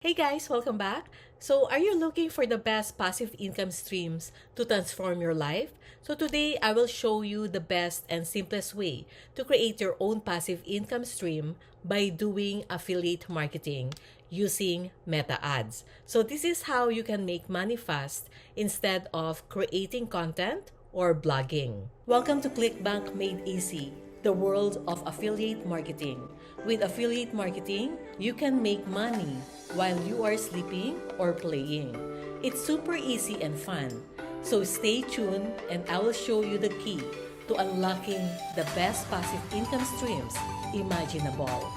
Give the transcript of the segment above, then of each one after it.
Hey guys, welcome back. So, are you looking for the best passive income streams to transform your life? So, today I will show you the best and simplest way to create your own passive income stream by doing affiliate marketing using meta ads. So, this is how you can make money fast instead of creating content or blogging. Welcome to Clickbank Made Easy, the world of affiliate marketing. With affiliate marketing, you can make money while you are sleeping or playing. It's super easy and fun. So stay tuned and I will show you the key to unlocking the best passive income streams imaginable.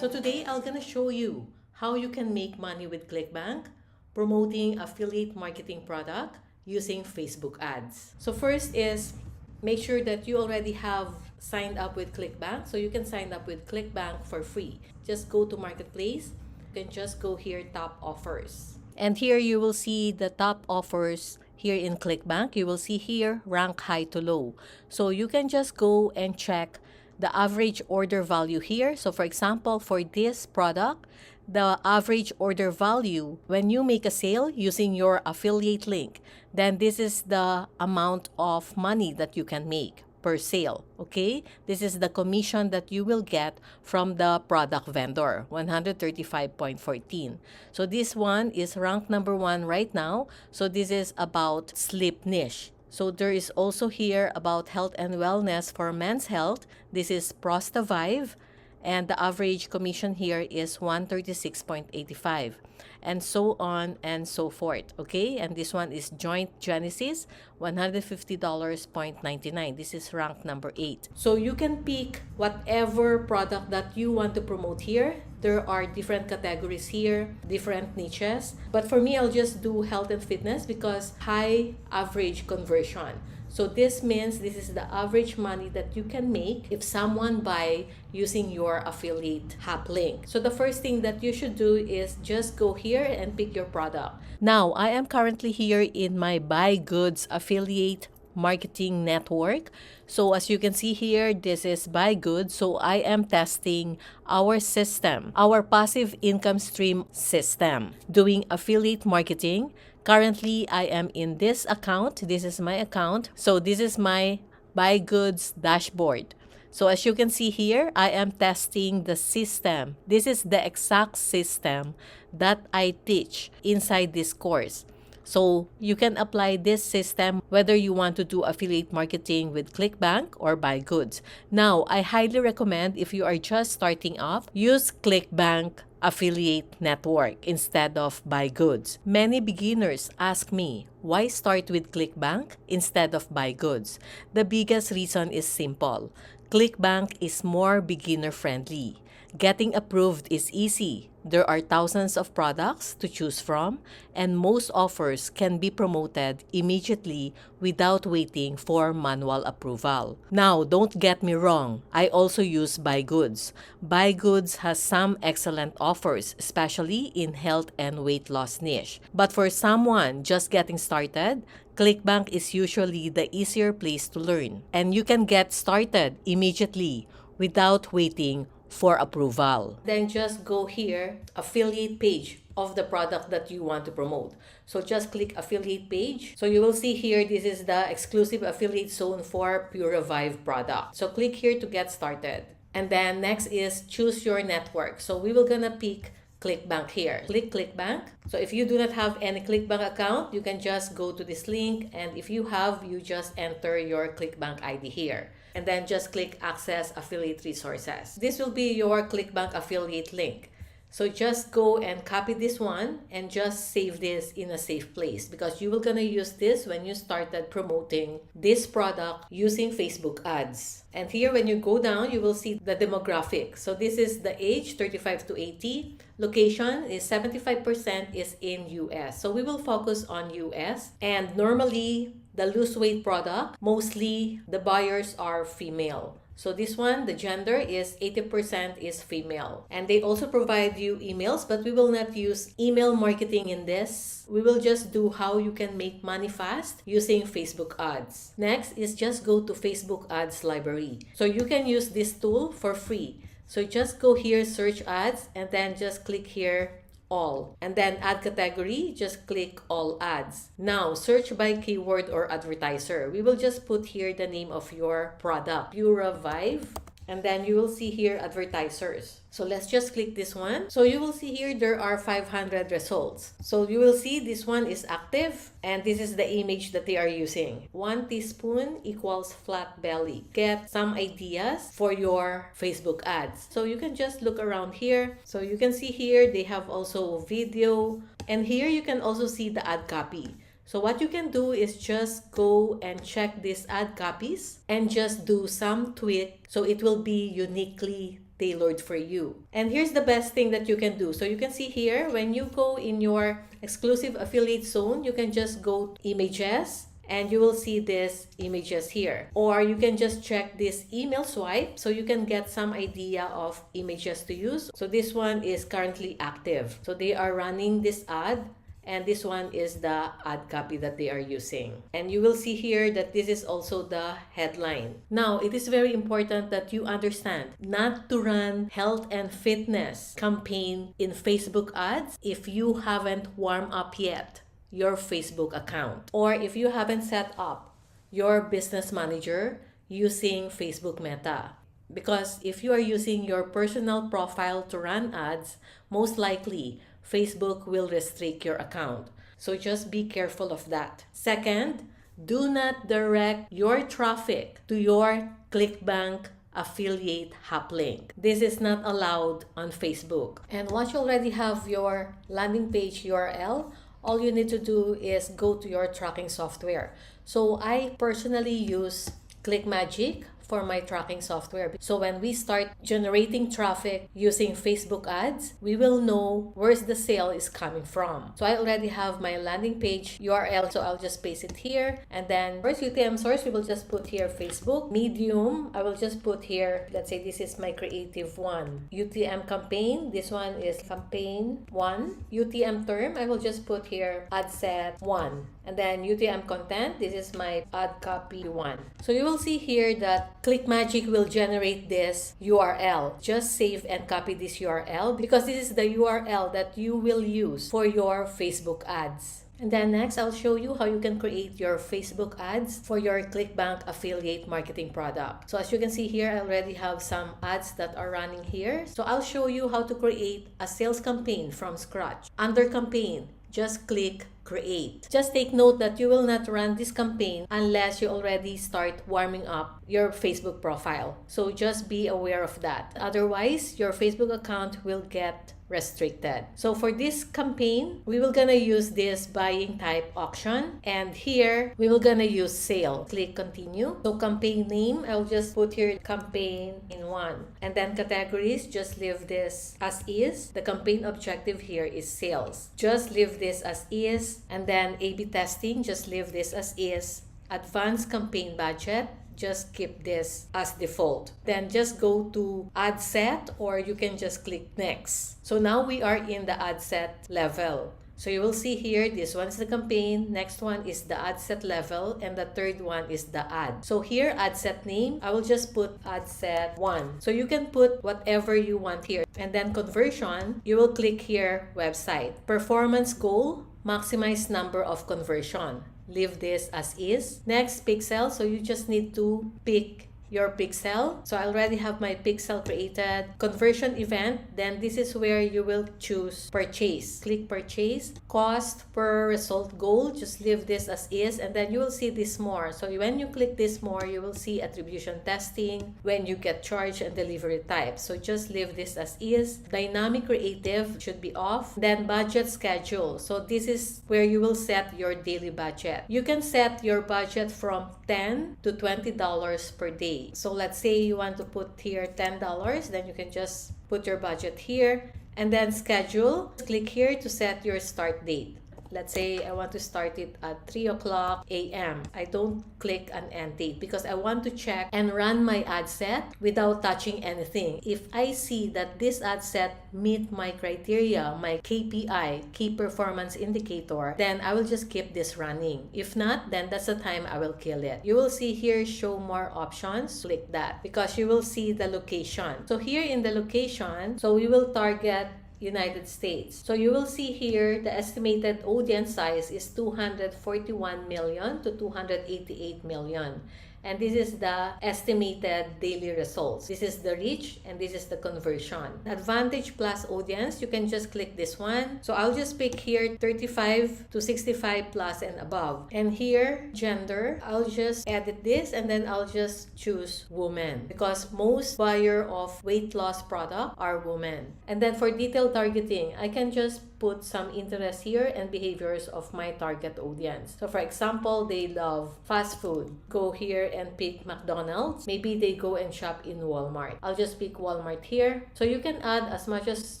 So today I'm gonna show you how you can make money with Clickbank promoting affiliate marketing product using Facebook ads. So first is make sure that you already have signed up with Clickbank. So you can sign up with Clickbank for free. Just go to Marketplace. You can just go here, top offers. And here you will see the top offers here in Clickbank. You will see here rank high to low. So you can just go and check the average order value here. So for example, for this product, the average order value when you make a sale using your affiliate link, then this is the amount of money that you can make per sale. Okay, this is the commission that you will get from the product vendor, 135.14. So this one is ranked number 1 right now. So this is about sleep niche. So there is also here about health and wellness for men's health. This is Prostavive, and the average commission here is 136.85, and so on and so forth. Okay, and this one is Joint Genesis, $150.99. This is rank number 8. So you can pick whatever product that you want to promote here. There are different categories here, different niches, but for me I'll just do health and fitness because high average conversion. So this means this is the average money that you can make if someone buy using your affiliate hub link. So the first thing that you should do is just go here and pick your product. Now, I am currently here in my Buy Goods affiliate marketing network. So as you can see here, this is Buy Goods. So I am testing our system, our passive income stream system, doing affiliate marketing. Currently, I am in this account. This is my account. So this is my Buy Goods dashboard. So as you can see here, I am testing the system. This is the exact system that I teach inside this course. So you can apply this system whether you want to do affiliate marketing with Clickbank or Buy Goods. Now, I highly recommend if you are just starting off, use Clickbank affiliate network instead of Buy Goods. Many beginners ask me, why start with Clickbank instead of Buy Goods? The biggest reason is simple. Clickbank is more beginner friendly. Getting approved is easy. There are thousands of products to choose from, and most offers can be promoted immediately without waiting for manual approval. Now, don't get me wrong, I also use Buy Goods. Buy Goods has some excellent offers, especially in health and weight loss niche. But for someone just getting started, Clickbank is usually the easier place to learn, and you can get started immediately without waiting for approval. Then just go here, affiliate page of the product that you want to promote. So just click affiliate page. So you will see here, this is the exclusive affiliate zone for Pure Revive product. So click here to get started. And then next is choose your network. So we will gonna pick Clickbank here. Click Clickbank. So if you do not have any Clickbank account, you can just go to this link, and if you have, you just enter your Clickbank ID here. And then just click Access Affiliate Resources. This will be your Clickbank affiliate link. So just go and copy this one and just save this in a safe place because you will gonna use this when you started promoting this product using Facebook ads. And here when you go down, you will see the demographic. So this is the age 35 to 80. Location is 75% is in US. So we will focus on US, and normally the lose weight product, mostly the buyers are female. So this one, the gender is 80% is female. And they also provide you emails, but we will not use email marketing in this. We will just do how you can make money fast using Facebook ads. Next is just go to Facebook ads library. So you can use this tool for free. So just go here, search ads, and then just click here all. And then ad category, just click all ads. Now, search by keyword or advertiser. We will just put here the name of your product, Pura Vive. And then you will see here advertisers. So let's just click this one. So you will see here there are 500 results. So you will see this one is active and this is the image that they are using. 1 teaspoon equals flat belly. Get some ideas for your Facebook ads. So you can just look around here. So you can see here they have also video, and here you can also see the ad copy. So what you can do is just go and check these ad copies and just do some tweak so it will be uniquely tailored for you. And here's the best thing that you can do. So you can see here when you go in your exclusive affiliate zone, you can just go images and you will see these images here. Or you can just check this email swipe so you can get some idea of images to use. So this one is currently active. So they are running this ad. And this one is the ad copy that they are using. And you will see here that this is also the headline. Now, it is very important that you understand not to run health and fitness campaign in Facebook ads if you haven't warmed up yet your Facebook account, or if you haven't set up your business manager using Facebook Meta. Because if you are using your personal profile to run ads, most likely Facebook will restrict your account. So just be careful of that. Second, do not direct your traffic to your Clickbank affiliate hop link. This is not allowed on Facebook. And once you already have your landing page URL, all you need to do is go to your tracking software. So I personally use ClickMagick for my tracking software. So when we start generating traffic using Facebook ads, we will know where's the sale is coming from. So I already have my landing page URL, so I'll just paste it here. And then first UTM source, we will just put here Facebook. Medium, I will just put here, let's say this is my creative one. UTM campaign, this one is campaign 1. UTM term, I will just put here ad set 1. And then UTM content, this is my ad copy 1. So you will see here that ClickMagick will generate this URL. Just save and copy this URL because this is the URL that you will use for your Facebook ads. And then next, I'll show you how you can create your Facebook ads for your Clickbank affiliate marketing product. So as you can see here, I already have some ads that are running here. So I'll show you how to create a sales campaign from scratch. Under campaign, just click create. Just take note that you will not run this campaign unless you already start warming up your Facebook profile. So just be aware of that. Otherwise, your Facebook account will get restricted. So for this campaign, we will gonna use this buying type auction, and here we will gonna use sale. Click continue. So campaign name, I'll just put here campaign in 1, and then categories, just leave this as is. The campaign objective here is sales. Just leave this as is, and then A/B testing, just leave this as is. Advanced campaign budget, just keep this as default. Then just go to ad set, or you can just click next. So now we are in the ad set level. So you will see here, this one is the campaign, next one is the ad set level, and the third one is the ad. So here, ad set name, I will just put ad set 1. So you can put whatever you want here. And then conversion, you will click here, website. Performance goal, maximize number of conversion. Leave this as is. Next, pixel. So you just need to pick your pixel. So I already have my pixel created. Conversion event, then this is where you will choose purchase. Click purchase. Cost per result goal, just leave this as is, and then you will see this more. So when you click this more, you will see attribution testing, when you get charged, and delivery type. So just leave this as is. Dynamic creative should be off. Then budget schedule. So this is where you will set your daily budget. You can set your budget from $10 to $20 per day. So let's say you want to put here $10, then you can just put your budget here, and then schedule. Click here to set your start date. Let's say I want to start it at 3:00 a.m. I don't click an end date because I want to check and run my ad set without touching anything. If I see that this ad set meet my criteria, my KPI, key performance indicator, then I will just keep this running. If not, then that's the time I will kill it. You will see here, show more options. Click that because you will see the location. So here in the location, so we will target United States. So you will see here the estimated audience size is 241 million to 288 million. And this is the estimated daily results. This is the reach and this is the conversion. Advantage plus audience, you can just click this one. So I'll just pick here 35 to 65 plus and above. And here, gender, I'll just edit this and then I'll just choose woman because most buyer of weight loss product are women. And then for detailed targeting, I can just put some interest here and behaviors of my target audience. So for example, they love fast food. Go here and pick McDonald's. Maybe they go and shop in Walmart. I'll just pick Walmart here. So you can add as much as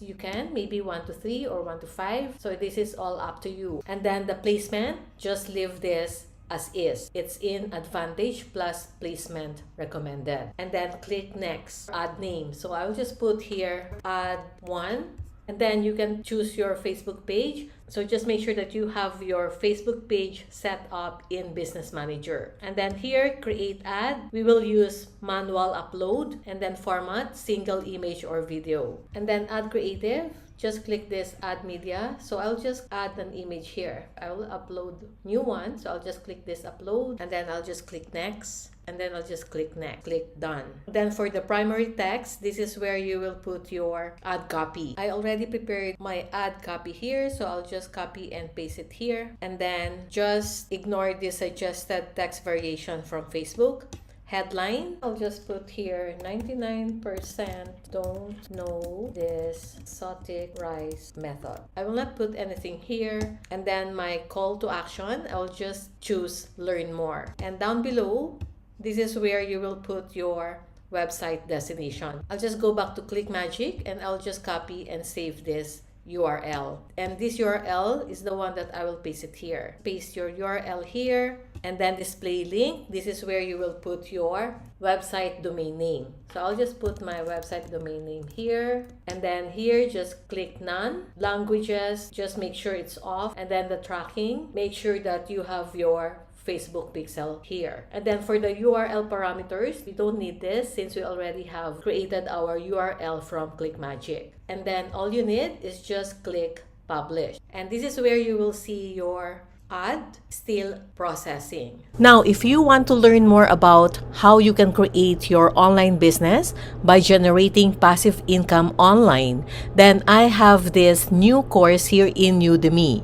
you can, maybe 1 to 3 or 1 to 5. So this is all up to you. And then the placement, just leave this as is. It's in advantage plus placement recommended. And then click next, add name. So I'll just put here add one. And then you can choose your Facebook page. So just make sure that you have your Facebook page set up in Business Manager. And then here, create ad. We will use manual upload and then format single image or video. And then add creative. Just click this add media. So I'll just add an image here. I will upload new one. So I'll just click this upload and then I'll just click next. And then I'll just click next, click done. Then for the primary text, this is where you will put your ad copy. I already prepared my ad copy here, so I'll just copy and paste it here. And then just ignore the suggested text variation from Facebook. Headline, I'll just put here 99% don't know this exotic rice method. I will not put anything here. And then my call to action, I'll just choose learn more. And down below, this is where you will put your website destination. I'll just go back to ClickMagick and I'll just copy and save this URL. And this URL is the one that I will paste it here. Paste your URL here and then display link. This is where you will put your website domain name. So I'll just put my website domain name here. And then here, just click none. Languages, just make sure it's off. And then the tracking, make sure that you have your Facebook pixel here. And then for the URL parameters, we don't need this since we already have created our URL from ClickMagick. And then all you need is just click publish. And this is where you will see your ad still processing. Now, if you want to learn more about how you can create your online business by generating passive income online, then I have this new course here in Udemy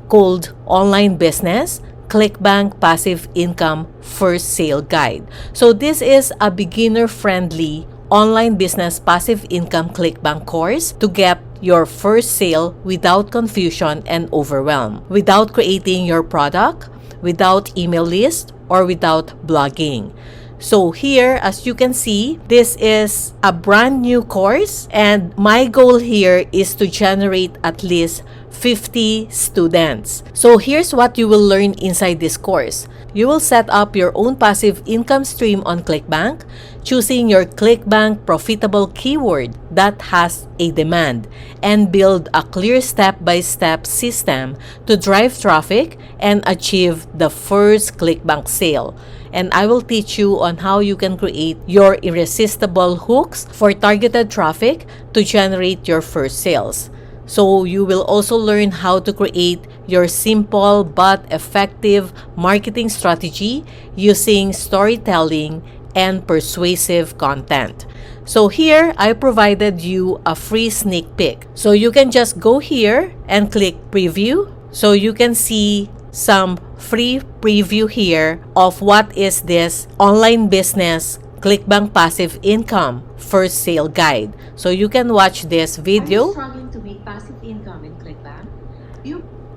called Online Business Clickbank Passive Income First Sale Guide. So this is a beginner-friendly online business passive income Clickbank course to get your first sale without confusion and overwhelm, without creating your product, without email list, or without blogging. So here, as you can see, this is a brand new course and my goal here is to generate at least 50 students. So here's what you will learn inside this course. You will set up your own passive income stream on Clickbank, choosing your Clickbank profitable keyword that has a demand, and build a clear step-by-step system to drive traffic and achieve the first Clickbank sale. And I will teach you on how you can create your irresistible hooks for targeted traffic to generate your first sales. So you will also learn how to create your simple but effective marketing strategy using storytelling and persuasive content. So here, I provided you a free sneak peek. So you can just go here and click preview. So you can see some free preview here of what is this online business Clickbank Passive Income First Sale Guide. So you can watch this video. Are you struggling to make passive income in Clickbank?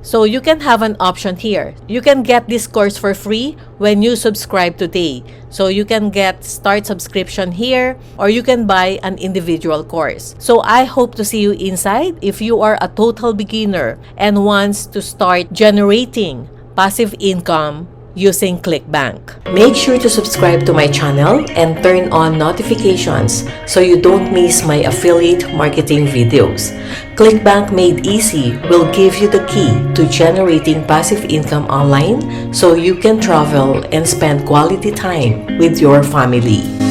So you can have an option here. You can get this course for free when you subscribe today. So you can get start subscription here or you can buy an individual course. So I hope to see you inside if you are a total beginner and wants to start generating passive income using Clickbank. Make sure to subscribe to my channel and turn on notifications so you don't miss my affiliate marketing videos. Clickbank Made Easy will give you the key to generating passive income online so you can travel and spend quality time with your family.